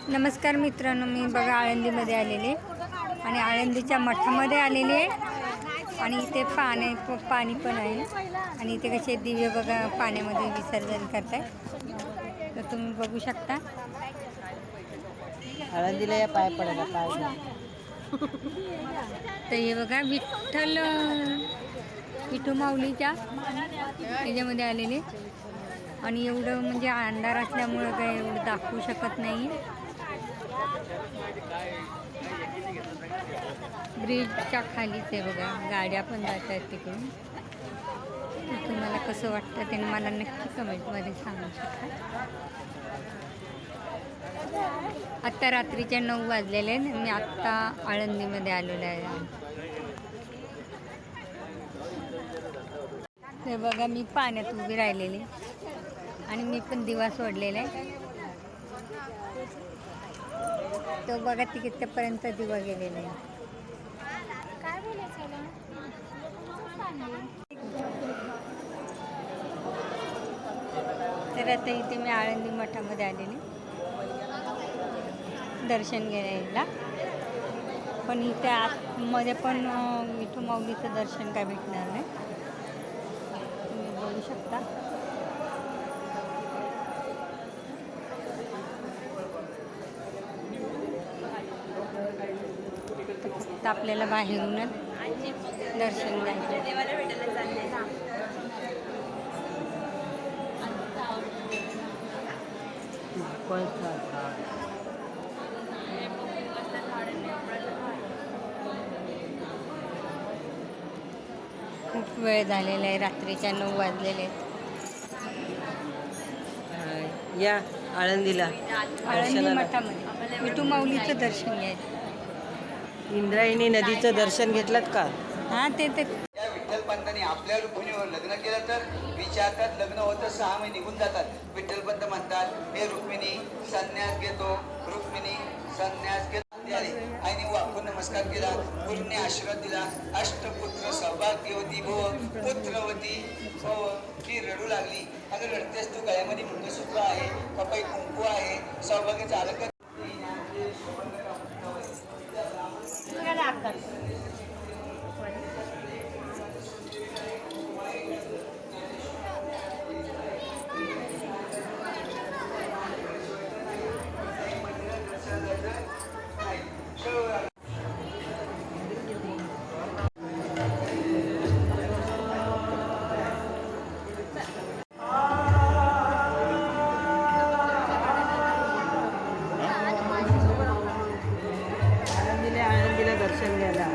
नमस्कार मित्रांनो, मी बघा आळंदीमध्ये आलेले आणि आळंदीच्या मठामध्ये आलेले आहे आणि इथे पाणी पण आहे आणि इथे कसे दिवे बघा पाण्यामध्ये विसर्जन करताय, तर तुम्ही बघू शकता. आळंदीला या पाय पडायला पाय. तर हे बघा विठू माऊलीच्या ह्याच्यामध्ये आलेले आणि एवढं म्हणजे अंधार असल्यामुळं काही एवढं दाखवू शकत नाही. ब्रिजच्या खालीच आहे बघा, गाड्या पण जात आहेत तिकडून. तुम्हाला कसं वाटतं ते मला नक्की कमेंटमध्ये सांगू शकता. आत्ता रात्रीचे 9 वाजलेले आहेत. मी आत्ता आळंदीमध्ये आलेलो आहे. ते बघा मी पाण्यात उभी राहिलेली आणि मी पण दिवा सोडलेला आहे. तो बघा तिकडपर्यंत दिवा गेलेला आहे. तर आता इथे मी आळंदी मठामध्ये आलेले दर्शन घ्यायला, पण इथे आतमध्ये पण विठू माऊलीचं दर्शन काय भेटणार नाही. तुम्ही बघू शकता. फक्त आपल्याला बाहेरूनच दर्शन घ्यायचं. खूप वेळ झालेला आहे, रात्रीच्या 9 वाजलेले आहेत. या आळंदीला आळंदी मठामध्ये विठू माऊलीचं दर्शन घ्यायचं. इंद्रायणी नदीचं दर्शन घेतलं का? हां, ते विठ्ठलपंतांनी आपल्या रुक्मिणीवर लग्न केलं तर विचारतात, लग्न होतं 6 महिने निघून जातात. विठ्ठलपंत म्हणतात, हे रुक्मिणी संन्यास घेतो, रुक्मिणी संन्यास घेतो. आईने वाकून नमस्कार केला, गुरुने आशीर्वाद दिला. अष्टपुत्र सौभाग्यवती भव, पुत्रवती भव. ती रडू लागली. अगं रडतेस तू, गळ्यामध्ये मंगळसूत्र आहे, कपाई कुंकू आहे, सौभाग्याचं अलंकार. आळंदीला दर्शन घ्यायला.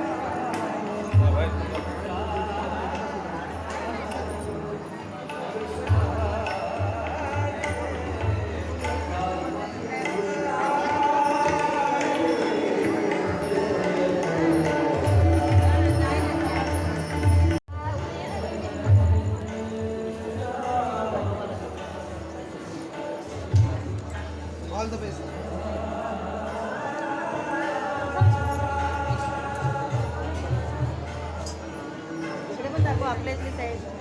All the best. इकडे पण दाखव, आपल्या इथली साईड.